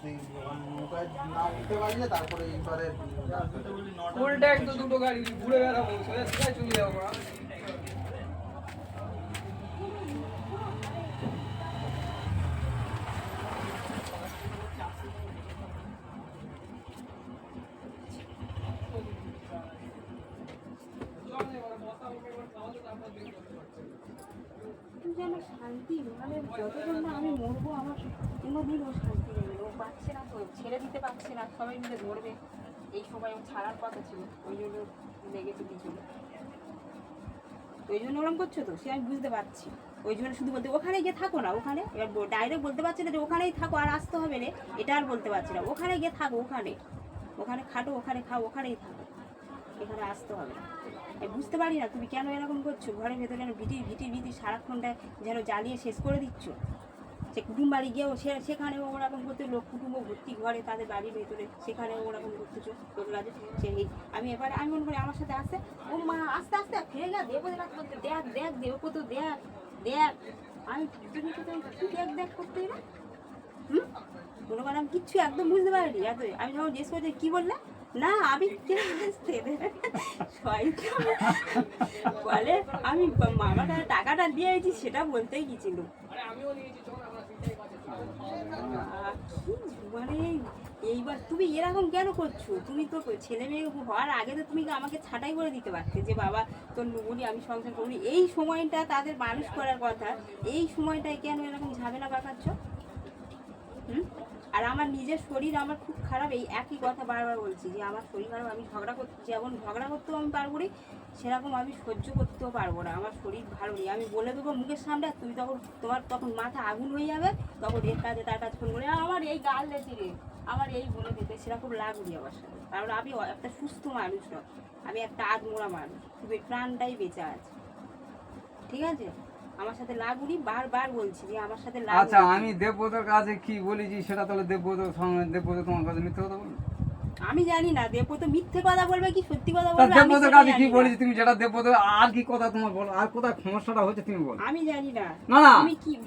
নৌকায় না উঠতে পারলে তারপরে এইবারে ফুল ট্যাঙ্ক তো দুটো গাড়ি ঘুরে বেড়াবো সোজা সিধা চলে যাবো। যেন শান্তি মানে যতক্ষণ না আমি মরবো আমার কোনোদিনও শান্তি নেই। ও পাচ্ছে না তো, ছেড়ে দিতে পারছে না, সবাই মিলে ধরবে। এই সময় ও ছাড়ার কথা ছিল, ওই জন্য লেগেছে পিছনে। ওই জন্য ওরকম করছো তো, সে আমি বুঝতে পারছি। ওই জন্য শুধু বলতে ওখানে গিয়ে থাকো না, ওখানে এবার ডাইরেক্ট বলতে পারছি না যে ওখানেই থাকো আর আসতে হবে না, এটা আর বলতে পারছি না। ওখানে গিয়ে থাকো, ওখানে ওখানে খাটো, ওখানে খাও, ওখানেই থাকো, এখানে আসতে হবে না। আমি বুঝতে পারি না তুমি কেন এরকম করছো। ঘরের ভেতরে যেন ভিটি সারাক্ষণটা যেন জ্বালিয়ে শেষ করে দিচ্ছ। সে কুটুম বাড়ি গিয়েও সেখানেও ওরকম করতে, লোক কুটুম্ব ভর্তি ঘরে তাদের বাড়ির ভেতরে, সেখানেও ওরকম করতেছো তোর কাজে। সেই আমি এবারে আমি মনে করি আমার সাথে আসতে, ও মা আস্তে আস্তে ফিরে গা দেবো দেখ বলতে, দেখ দেখ দেবো কত দেখ দেখ। আমি তুমি তো দেখ করতে না মনে করেন আমি কিচ্ছু একদম বুঝতে পারিনি। এত আমি যখন জিজ্ঞেস করছি কী বললে, না আমি বলে আমি মামাটা টাকাটা দিয়েছি সেটা বলতেই গেছিল। মানে এইবার তুমি এরকম কেন করছো? তুমি তো ছেলে মেয়ে হওয়ার আগে তো তুমি আমাকে ছাঁটাই করে দিতে পারতে যে বাবা তোর নুবুনি আমি সংসার করি। এই সময়টা তাদের মানুষ করার কথা, এই সময়টায় কেন এরকম ঝামেলা পাকাচ্ছ? আর আমার নিজের শরীর আমার খুব খারাপ, এই একই কথা বারবার বলছি যে আমার শরীর খারাপ। আমি ঝগড়া করতে, যেমন ঝগড়া করতেও আমি পারবো না, সেরকম আমি সহ্য করতেও পারবো না। আমার শরীর ভালো নেই, আমি বলে দেবো মুখের সামনে, তুমি তখন মাথা আগুন হয়ে যাবে, তখন এর কাজে তার কাজ ফোন করে আমার এই গাল লেছি রে, আমার এই বলে দিতে, সেরকম লাগবে আমার সাথে। কারণ আমি একটা সুস্থ মানুষ নয়, আমি একটা আধমোড়া মানুষ, শুধু প্রাণটাই বেঁচে আছে। ঠিক আছে, আমার সাথে লাগুনি, বারবার বলছি যে আমার সাথে লাগুনি। আচ্ছা আমি দেবব্রতর কাছে কি বলেছি সেটা তাহলে দেবব্রতর সঙ্গে, দেবব্রত তোমার কাছে মিথ্যে কথা বলবে? আমি জানি না দেবব্রত মিথ্যে কথা বলবে কি সত্যি কথা বলবে। দেবব্রতর কাছে কি বলেছি তুমি, যেটা দেবব্রত আর কি কথা তোমার বলো, আর কোথায় সমস্যাটা হচ্ছে তুমি বলো। আমি জানি না। না না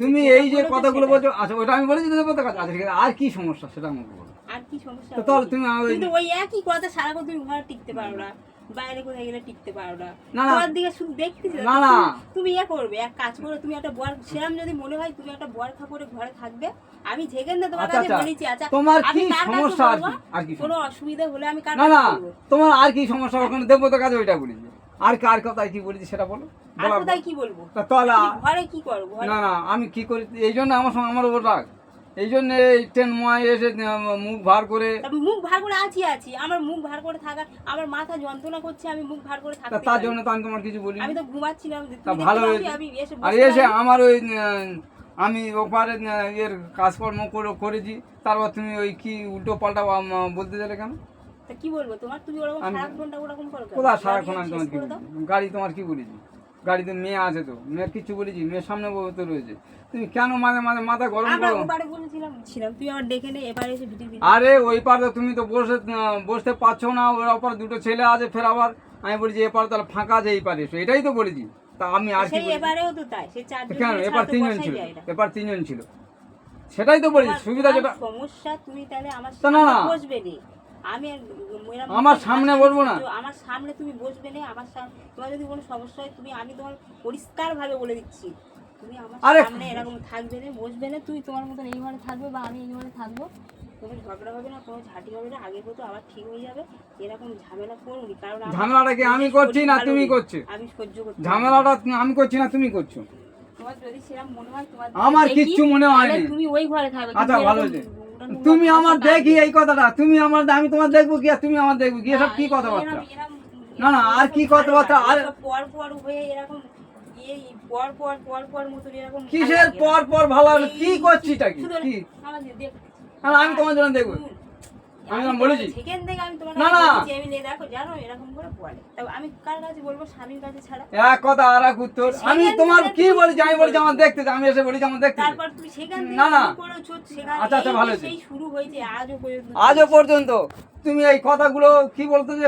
তুমি এই যে কথাগুলো বলছো, আচ্ছা ওটা আমি বলেছি দেবব্রতর কাছে। আচ্ছা ঠিক আছে, আর কি সমস্যা সেটা আমাকে বলো। আর কি সমস্যা? তাহলে তুমি কিন্তু ওই একই কথা সারাক্ষণ তুমি ঘরে টিকতে পারো না, বাইরে কোথায় গেলে টিকতে পারো না, তোমার দিকে শুধু দেখতেছি না না তুমি করবে এক কাজ করে, তুমি একটা বর সেরাম যদি মনে হয় তুমি একটা বরখা করে ঘরে থাকবে, আমি ঝেকেন না তোমার কাছে বলেছি। আচ্ছা তোমার কি সমস্যা আর কি কোনো অসুবিধা হলে আমি কার না কাছে না বলবো? তোমার আর কি সমস্যা ওখানে দেবব্রতর কাছে ওইটা বলেছি। আর কার কথায় কি বলেছি সেটা বলো। আর কোথায় কি বলবো? তাহলে ঘরে কি করবো? না না আমি কি করি এই জন্য আমার সঙ্গে আমার ওপর রাগ, এই জন্য এই ট্রেন ময় এসে মুখ ভার করে, মুখ ভার করে আছি আমার মুখ ভার করে থাকার, আমার মাথা যন্ত্রণা করছে, আমি মুখ ভার করে থাকতে তার জন্য তো আমি তোমার কিছু বলি। আমি তো ঘুমাচ্ছিলাম, ভালো আর এসে আমার ওই আমি ওপারে এর কাজকর্ম করেছি, তারপর তুমি ওই কি উল্টো পাল্টা বলতে গেলে কেন? কি বলবো তোমার? তুমি ওরকম সারাক্ষণটা ওরকম করো কেন? কোথায় সারাক্ষণ আমি তোমার কি গাড়ি তোমার কি বলেছি? গাড়িতে মেয়ে আছে তো, মেয়ের কিছু বলেছি? মেয়ের সামনে তো রয়েছে, তুমি কেন মাঝে মাঝে মাথা গরম করো? তুই আমার ডেকে নে, এবারে এসে ভিডিও। আরে ওই পারে তুমি তো বসতে পারছো না, ওর ওপর দুটো ছেলে আছে, ফের আবার আমি বলছি এপারে তাহলে ফাঁকা আছে, এই পারে এসো, এটাই তো বলেছি। তা আমি আর কি এবারেও তো তাই, সেই চারজন কেন এবার তিনজন ছিল, এবার তিনজন ছিল, সেটাই তো বলেছি সুবিধা যেটা। সমস্যা তুমি তাহলে আমার সামনে বসবে না, আমি আমার সামনে বলবো না, আমার সামনে তুমি বসবে না, আমার সামনে তোমার যদি কোনো সমস্যা হয় তুমি, আমি তোমার পরিষ্কার ভাবে বলে দিচ্ছি, তুমি আমার সামনে এরকম থাকবে না, বসবে না, তুই তোমার মতন এই ঘরে থাকবে বা আমি এই ঘরে থাকবো, কোনো ঝগড়া হবে না, কোনো ঝাঁটি হবে না, আগের মতো আবার ঠিক হয়ে যাবে। এরকম ঝামেলা করুনি, কারণ ঝামেলাটা কি আমি করছি না তুমি করছো? আমি সহ্য করছি, ঝামেলাটা আমি করছি না তুমি করছো। তোমার যদি সেরকম মনে হয়, তোমার আমার কিচ্ছু মনে হয়নি, তুমি ওই ঘরে থাকবে। আচ্ছা ভালো হয়েছে, তুমি আমার দেখি এই কথাটা, তুমি আমার আমি তোমার দেখবো কি আর তুমি আমার দেখবো কি, এসব কি কথাবার্তা? না না আর কি কথাবার্তা? আর পর পর হয়ে এরকম এই পর মতন এরকম কিসের পর ভালো কি করছিটা কি? আমি তোমার জন্য দেখবো, আমি বলেছি না না আমি কার কাছে বলবো? স্বামীর কাছে ছাড়া। এক কথা আর এক উত্তর। আমি তোমার কি বলেছি? আমি বলেছি আমার দেখতে, আমি এসে বলেছি আমার দেখতে। তারপর তুমি সেখান থেকে না না আচ্ছা আচ্ছা ভালো হয়েছে, সেই শুরু হয়েছে আজও পর্যন্ত তুমি এই কথাগুলো কি বলতো যে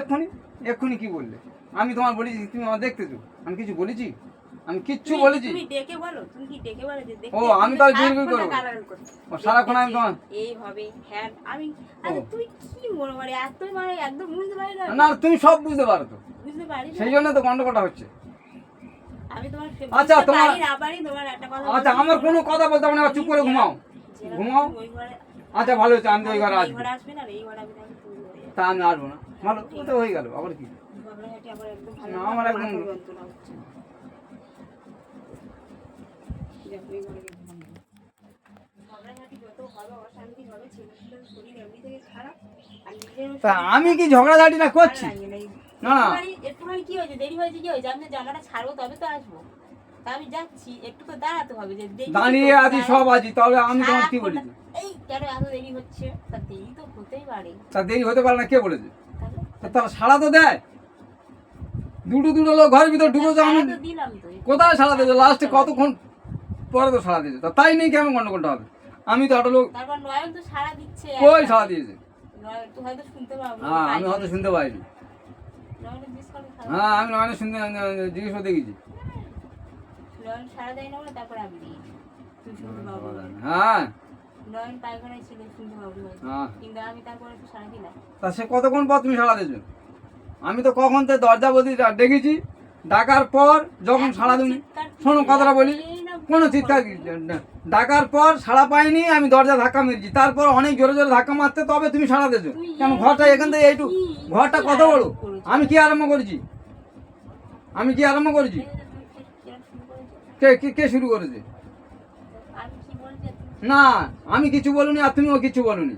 এক্ষুনি কি বললে? আমি তোমার বলেছি তুমি আমার দেখতেছো, আমি কিছু বলেছি? আমি কিচ্ছু বলেছি? তুমি ডেকে বলো, তুমি কি ডেকে বলো যে ও, আমি তাহলে জোর করে করবো? ও, সারাক্ষণ আমি তোমার এইভাবে হ্যাঁ আমি আরে তুই কি মনে করে এত মানে একদম বুঝতে পারি না। না, তুমি সব বুঝতে পারো তো, বুঝতে পারি না। সেই জন্য তো গন্ডগোলটা হচ্ছে। আমি তোমার আচ্ছা, বুঝতে তোমার- পারি না পারি তোমার একটা কথা আচ্ছা, আমার কোনো কথা বলতে হবে না, চুপ করে ঘুমাও। ঘুমাও। ওই ঘরে আচ্ছা, ভালো হচ্ছে, আমি তো ওই ঘরে এই আসবো। ঘরে আসবে না, এই ঘরে আমি তাহলে তুমি ঘরে যাবে। তা আমি আসবো না, ভালো তো হয়ে গেল, আবার কি? ঝগড়াঝাটি আমার একদম ভালো না, না, আমার একদম- মাথার যন্ত্রণা হচ্ছে। যাক, ওই ঘরে গিয়ে ঘুমাবো। ঝগড়াঝাটি যত হবে, অশান্তি হবে, ছেলেগুলোর শরীর এমনি থেকে খারাপ, আর নিজেরও তা আমি কি ঝগড়াঝাটি না করছি? ভালো লাগে না। না, না। একটুখানি কি হয়েছে, দেরি হয়েছে, কি হয়েছে, আমি জামাটা ছাড়বো তবে তো আসবো, তা আমি যাচ্ছি, একটু তো দাঁড়াতে হবে যে দেখি দাঁড়িয়ে তো আছি, কোথায়। সব আছি, তাহলে আমি তোমার কি বলেছি? এই কেন এত দেরি হচ্ছে, তা দেরি তো হতেই পারে, তা দেরি হতে পারে না, কে বলেছে? তাহলে তা তারা সাড়া তো দেয়, দুটো দুটো লোক ঘরের ভিতর ঢুকেছে, আমি সারা তো দিলাম তো। কোথায় সাড়া দিয়েছে? লাস্টে কতক্ষণ পরে তো সাড়া দিয়েছে, তা তাই নেই কেন গন্ডগোলটা হবে? আমি তো একটা লোক, তারপর নয়ন তো সারা দিচ্ছে, কই সাড়া দিয়েছে? নয়ন তো হয়তো শুনতে পাবো, হ্যাঁ, আমি হয়তো শুনতে পাইনি। নয়নের জিজ্ঞেস করে সারা, হ্যাঁ, আমি নয়নে শুনতে জিজ্ঞেস করতে গেছি। নয়ন সারা দেয় না বলে তারপরে আমি দিয়েছি, তুই শুনতে পাবো বলে। হ্যাঁ, নয়ন পায়খানায় ছিল, শুনতে পাবো হয়তো। হ্যাঁ। কিন্তু আমি তারপরে একটু সারা দিলাম। তা সে কতক্ষণ পর তুমি সাড়া দিয়েছো? আমি তো কখন তো দরজা বদি ডেকেছি, ডাকার পর যখন সাড়া দিনি, শোনো কথাটা বলি, কোনো চিৎকার ডাকার পর সাড়া পাইনি, আমি দরজা ধাক্কা মেরেছি, তারপর অনেক জোরে জোরে ধাক্কা মারতে তবে তুমি সাড়া দিয়েছো। কেন ঘরটা এখান থেকে এইটু, ঘরটা কত বড়? আমি কি আরম্ভ করেছি? আমি কি আরম্ভ করেছি? কে কে কে শুরু করেছে? আমি কি বলছি না, আমি কিছু বলিনি আর তুমিও কিছু বলনি।